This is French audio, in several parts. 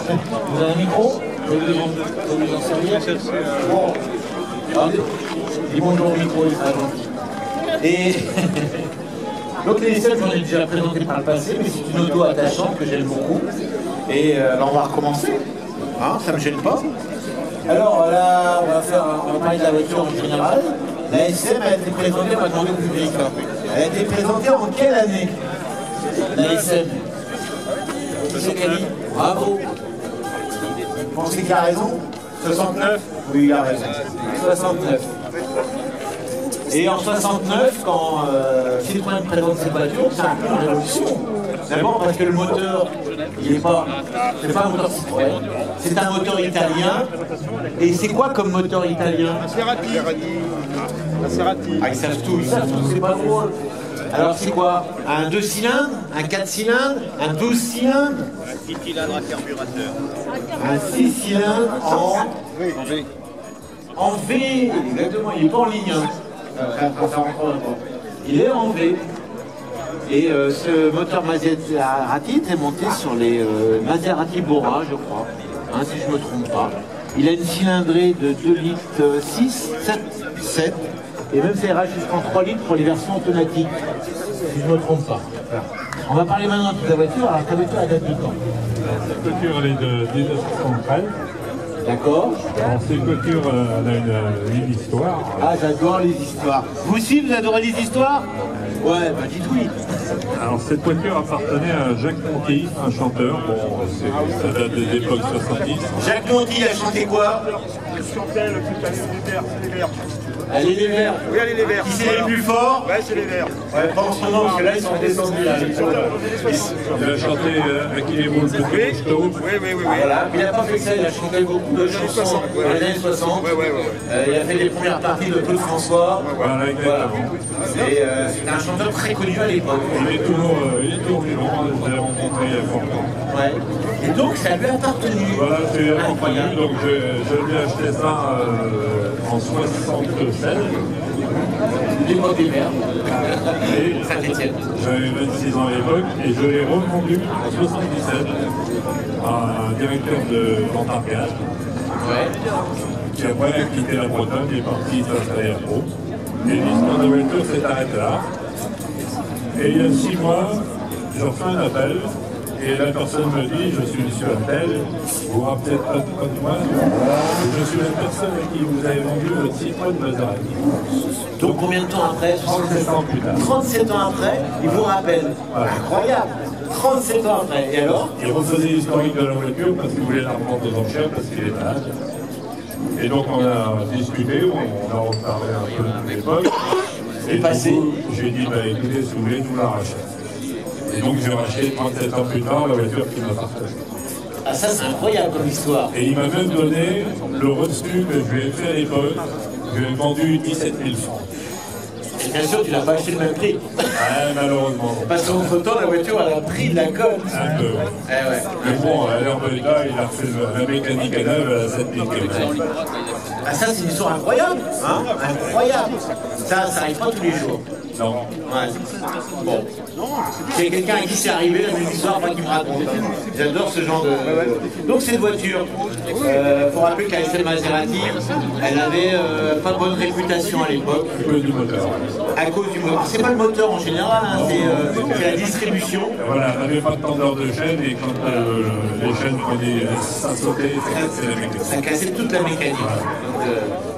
Vous avez un micro? Je vais vous en servir. Bon. Dis bonjour au micro, il sera gentil. Et donc les essais, j'en ai déjà présenté par le passé, mais c'est une auto attachante que j'aime beaucoup. Et on va recommencer. Hein, ça ne me gêne pas. Alors là, on va parler de la voiture en général. La SM a été présentée, on va demander au public. Elle a été présentée en quelle année? La SM. Monsieur Cali, bravo. Vous pensez qu'il a raison? 69? Oui, il a raison. 69. Et en 69, quand Citroën présente cette voiture, c'est un peu une révolution. D'abord parce que le moteur, c'est pas un moteur Citroën, c'est un moteur italien. Et c'est quoi comme moteur italien? Ah, ils savent tout, c'est pas drôle. Alors c'est quoi? Un 2 cylindres? Un 4 cylindres? Un 12 cylindres? Un 6 cylindres à carburateur. Un 6 cylindres en V, exactement, il n'est pas en ligne. Il est en V. Et ce moteur Maserati est monté sur les Maserati Bora, je crois, hein, si je ne me trompe pas. Il a une cylindrée de 2 litres 6, 7, et même ça ira jusqu'en 3 litres pour les versions automatiques, si je ne me trompe pas. On va parler maintenant de la voiture. Alors, ta voiture, elle date de quand? Cette voiture, elle est de 1973. D'accord. Alors, cette voiture, elle a une histoire. Ah, j'adore les histoires. Vous aussi, vous adorez les histoires? Ouais, bah dites oui. Alors, cette voiture appartenait à Jacques Monti, un chanteur. Bon, ça date des époques 70. Jacques Monti a chanté quoi? Je chantais le plus calme des verts, c'est les verts. Allez les verts. Oui, allez les verts. Qui c'est les plus forts? Ouais, c'est les verts. Ouais, pas en ce moment, parce que là, ils sont descendus. Là, Il a chanté À qui les boules de Cousteau. Oui. Voilà. Il n'a pas fait que ça, il a chanté beaucoup de chansons dans les années 60. Il a fait les premières parties de Claude François. Voilà, exactement. Et c'est un chanteur très connu à l'époque. Il est toujours vivant, je l'ai rencontré il y a fort longtemps. Ouais. Et donc, ça lui a appartenu. Voilà, c'est incroyable. Donc, je lui ai acheté ça en 76. L'époque des verts. Saint-Étienne. J'avais 26 ans à l'époque et je l'ai revendu en 77 à un directeur de Cantargaz. Ouais. Qui après a quitté la Bretagne et est parti s'installer à Pau. Et l'histoire de voiture s'est arrêtée là. Et il y a 6 mois, je refais un appel. Et la personne me dit, je suis monsieur Attel, vous vous rappelez pas de moi, je suis la personne à qui vous avez vendu votre Citroën Maserati. Donc combien de temps après? 37 ans plus tard. 37 ans après, il vous rappelle. Voilà. Incroyable. 37 ans après. Et alors? Il refaisait l'historique de la voiture parce qu'il voulait la revendre aux enchères parce qu'il est malade. Et donc on a discuté, on a reparlé un peu de l'époque. Et passé. J'ai dit, bah écoutez, si vous voulez, nous la rachetons. Et donc j'ai racheté 37 ans plus tard la voiture qui m'a partagé. Ah ça c'est incroyable comme histoire. Et il m'a même donné le reçu que je lui ai fait à l'époque. Je lui ai vendu 17 000 francs. Et bien sûr tu l'as pas acheté le même prix. Malheureusement. Parce qu'entre temps la voiture elle a pris de la cote. Un peu, ouais. Ouais. Mais bon, à l'heure de l'état, il a refait la mécanique à neuve à 7 000 km. Ah ça c'est une histoire incroyable. Hein, incroyable. Ça arrive pas tous les jours. Non. Ouais. Bon. C'est quelqu'un à qui c'est arrivé, la même histoire, pas qui me raconte. J'adore ce genre de... Donc cette voiture, faut rappeler que la SM Maserati, elle avait pas bonne réputation à l'époque. À cause du moteur. À cause du moteur. C'est pas le moteur en général, hein, c'est la distribution. Voilà, elle n'avait pas de tendeur de chaîne et quand les chaînes prenaient, ça sautait, ça cassait la mécanique. Ça cassait toute la mécanique. Donc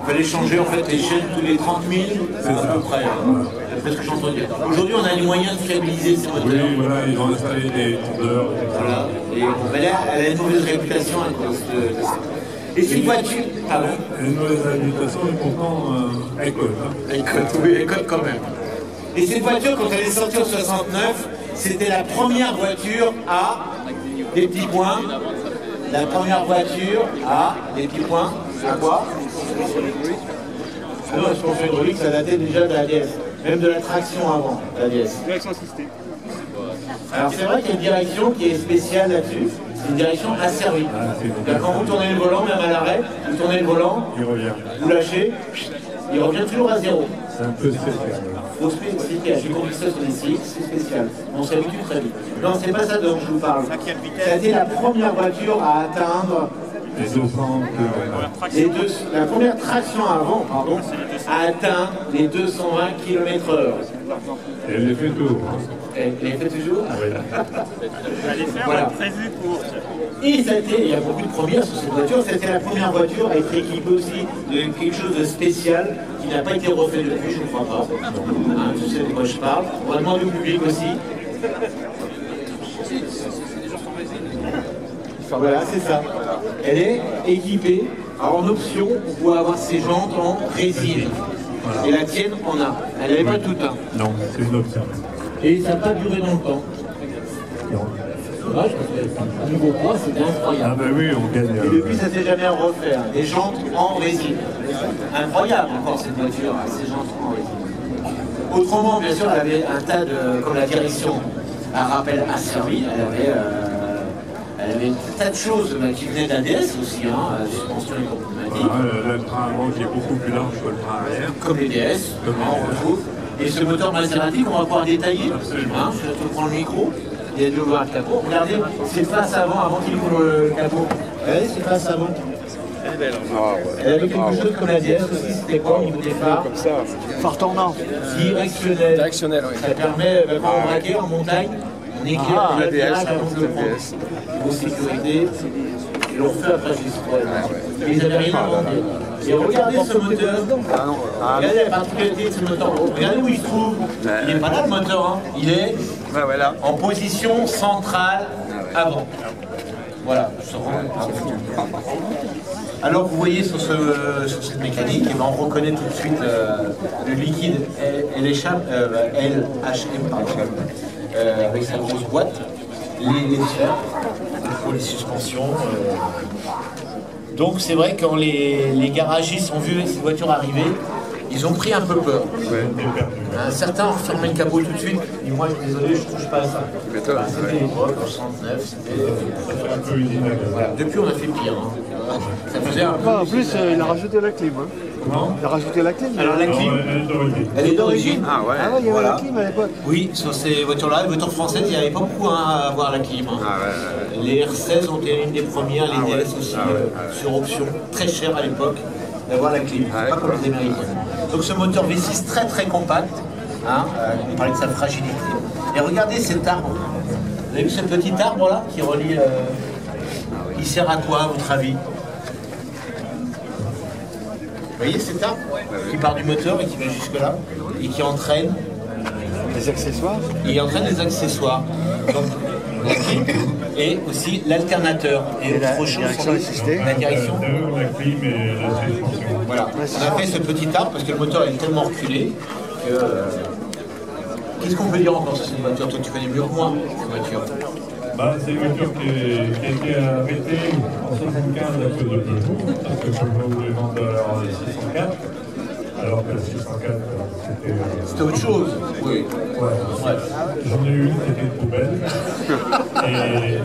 il fallait changer en fait les chaînes tous les 30 000, à peu près. D'après ce que j'entends dire. Aujourd'hui, on a les moyens de fiabiliser ces moteurs. Oui, voilà, ils ont installé des tondeurs. Voilà. Et ben là, elle a une mauvaise réputation à cause de ça. Et cette voiture, pardon. Une mauvaise réputation, et pourtant, elle cote. Elle cote quand même. Et cette voiture, quand elle est sortie en 69, c'était la première voiture à des petits points. La première voiture à des petits points. À quoi? Ah non, la suspension hydraulique, ça datait déjà de la DS. Même de la traction avant, la DS. Direction assistée. Alors c'est vrai qu'il y a une direction qui est spéciale là-dessus. C'est une direction asservie. Quand vous tournez le volant, même à l'arrêt, vous tournez le volant, Il revient. vous lâchez, il revient toujours à zéro. C'est un peu spécial. faut expliquer. J'ai compris ça sur les CX, c'est spécial. On s'habitue très vite. Non, c'est pas ça dont je vous parle. Ça a été la première voiture à atteindre Les 200 la première traction avant, pardon, a atteint les 220 km/h. Et elle les fait tout. Elle les fait toujours. Allez faire Voilà. prévu pour. Et ça a été, il y a beaucoup de premières sur cette voiture, c'était la première voiture à être équipée aussi de quelque chose de spécial qui n'a pas été refait depuis, je ne crois pas. Hein, tu sais de quoi je parle. On va demander au public aussi. Voilà, c'est ça. Elle est équipée. Alors en option, on peut avoir ses jantes en résine. Voilà. Et la tienne en a. Elle n'avait pas tout un. Non, c'est une option. Et ça n'a pas duré dans le temps. Non. Dommage parce que le nouveau poids, c'était Ah incroyable. ben oui, on gagne. Et depuis, ça ne s'est jamais refait. Hein. Des jantes en résine. Incroyable encore cette voiture, hein, ces jantes en résine. Autrement, bien sûr, elle avait un tas de. Comme la direction un rappel asservi, elle avait un tas de choses qui venaient d'ADS aussi, hein, suspension et complémentique. Voilà, le train avant qui est beaucoup plus large que le train arrière. Comme les DS, on retrouve. Et ce moteur Maserati qu'on va pouvoir détailler. Hein, je te prends le micro. Il y a de l'eau à le capot. Regardez, c'est face avant qu'il ouvre le capot. Regardez, c'est face avant. Elle avait quelque chose comme la DS aussi, c'était quoi au niveau des phares? Comme ça. Phare tournant. Directionnel. Directionnel, oui. Ça permet, quand on braquait en montagne, on éclaire la le DS, virage avant de le la prendre. DS. Niveau sécurité, ils l'ont refait après chez Citroën. Mais ils n'avaient rien inventé. Et regardez ce moteur. Regardez la particularité de ce moteur. Regardez où il se trouve. Il n'est pas là le moteur. Hein. Il est Voilà. en position centrale avant. Voilà. Alors vous voyez sur cette mécanique, et ben, on reconnaît tout de suite le liquide LHM, pardon, avec sa grosse boîte, les sphères pour les suspensions. Donc c'est vrai que quand les garagistes ont vu cette voiture arriver, ils ont pris un peu peur. Certains ont refermé le capot tout de suite, et moi je suis désolé, je ne touche pas à ça. C'était l'époque, en 69, c'était Un peu usine. voilà. Depuis on a fait pire. Hein. Ça faisait un peu. En plus, il a rajouté la clim. Hein. Comment? Il a rajouté la clim. Alors la Non, clim, elle est d'origine. elle est d'origine. Ah ouais, il y avait Voilà. la clim à l'époque. Oui, sur ces voitures-là, les voitures françaises, il n'y avait pas beaucoup à avoir la clim. Hein. Les R16 ont été une des premières, les DS aussi, sur option, très cher à l'époque, d'avoir la clim. Pas comme les Américains. Donc ce moteur V6 très très compact, hein, on parlait de sa fragilité. Et regardez cet arbre. Vous avez vu ce petit arbre là qui relie. Il sert à quoi à votre avis? Vous voyez cet arbre qui part du moteur et qui va jusque là et qui entraîne. Les accessoires. Il entraîne des accessoires. Donc, la clim et aussi l'alternateur. Et Et la autre chose, direction assistée. la direction. La clim et la suspension. Voilà. On a fait ce petit arbre parce que le moteur est tellement reculé que. Qu'est-ce qu'on peut dire encore sur cette voiture? Toi, tu connais mieux que moi cette voiture. Bah, c'est une voiture qui a été arrêtée en 75 à cause de Peugeot, parce que Peugeot voulait vendre leur 604, alors que la 604 c'était. C'était autre chose. Oui. Ouais. J'en ai eu une, c'était une poubelle. Et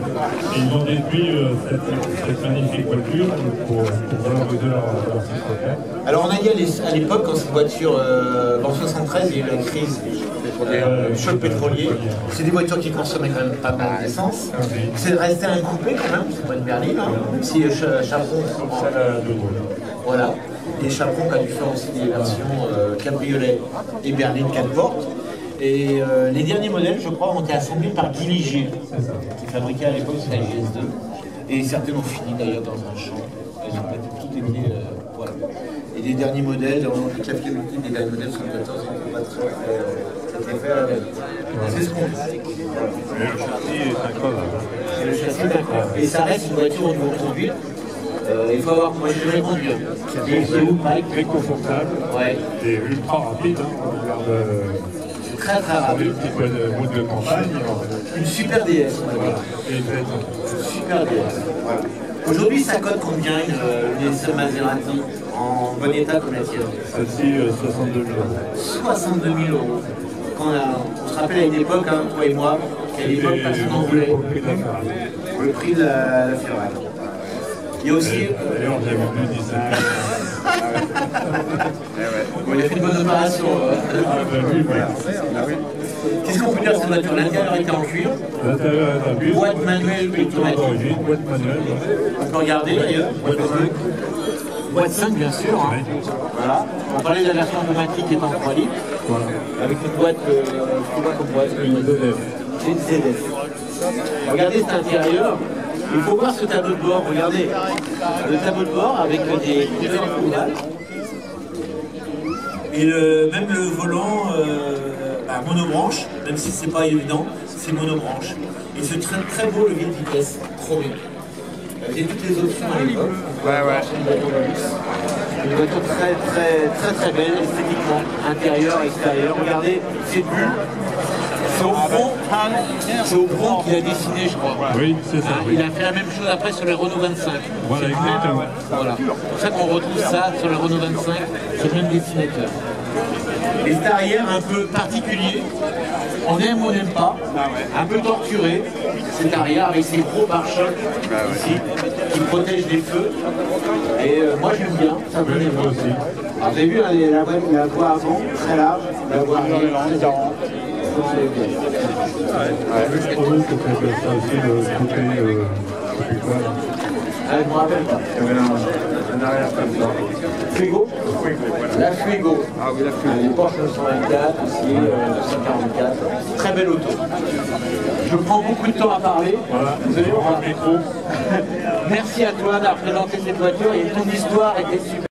ils ont détruit cette magnifique voiture pour valoriser leur 604. Alors on a dit à l'époque, quand cette voiture, en 73, il y a eu la crise le choc pétrolier, c'est des voitures qui consommaient quand même pas mal d'essence. C'est resté un coupé quand même, c'est pas une berline, hein, même si Chaperon, voilà. Et Chaperon a dû faire aussi des versions cabriolet et berline 4 portes. Et les derniers modèles, je crois, ont été assemblés par Guy Ligier, qui fabriquait à l'époque la GS2. Et certains ont fini d'ailleurs dans un champ. Elles n'ont pas tout été. Voilà. Et les derniers modèles, on dit que la fiabilité des derniers modèles 74 n'était pas très. C'était fait à la veille. C'est ce qu'on dit. Le châssis est incroyable. Le châssis est incroyable. Et ça reste une voiture au niveau conduite. Il faut avoir, moi je vais conduire. Très confortable Ouais. et ultra rapide. On regarde Très très un rapide. petit peu de route de campagne. Une super DS. Voilà. Et très tranquille. Super DS. Voilà. Aujourd'hui, ça coûte combien une DS Maserati en bon état comme la tienne? Celle-ci, 62 000 €. 62 000 €. On se rappelle à une époque, hein, toi et moi, qu'à l'époque, personne n'en voulait. Pour le prix de la Ferrari. Le prix de la Ferrari. Il y a aussi. D'ailleurs, j'ai vendu 17 000 €. Bon, il a fait une bonne opération. Qu'est-ce qu'on peut dire de cette voiture? L'intérieur était en cuir. L'intérieur est en cuir. Boîte manuelle automatique. Boîte manuelle. On peut regarder d'ailleurs. Boîte 5 bien sûr. Hein. Voilà. On parlait de la version automatique qui est en 3 litres. Voilà. Avec une boîte, comme boîte, Une ZF. c'est une ZF. Regardez cet intérieur. Il faut voir ce tableau de bord. Regardez. Le tableau de bord avec des couleurs couleurs. Et même le volant monobranche, même si c'est pas évident, c'est monobranche. Et c'est très très beau le guide vitesse, trop bien. J'ai toutes les options à l'époque. Une voiture très belle esthétiquement, intérieur, extérieur. Regardez, c'est bulles. C'est au front qu'il a dessiné, je crois. Oui, c'est ça. Il a fait la même chose après sur les Renault 25. Voilà, exactement. Voilà. C'est pour ça qu'on retrouve ça sur les Renault 25, c'est le même dessinateur. Et cet arrière un peu particulier, on aime ou on n'aime pas, un peu torturé, cet arrière avec ses gros pare-chocs ici, qui protègent des feux. Et moi j'aime bien, ça me plaît Moi aussi. Alors vous avez vu la voie avant, très large, la voie arrière, très large. Je trouve que c'est ça aussi le côté quoi. Je ne me rappelle pas. Un arrière comme ça. Fuego. La Fuego. Ah oui, la Fuego. Les Porsche 924, ici, 944. Très belle auto. Je prends beaucoup de temps à parler. Voilà, Désolé, on prend le micro. Merci à toi d'avoir présenté cette voiture et ton histoire était super.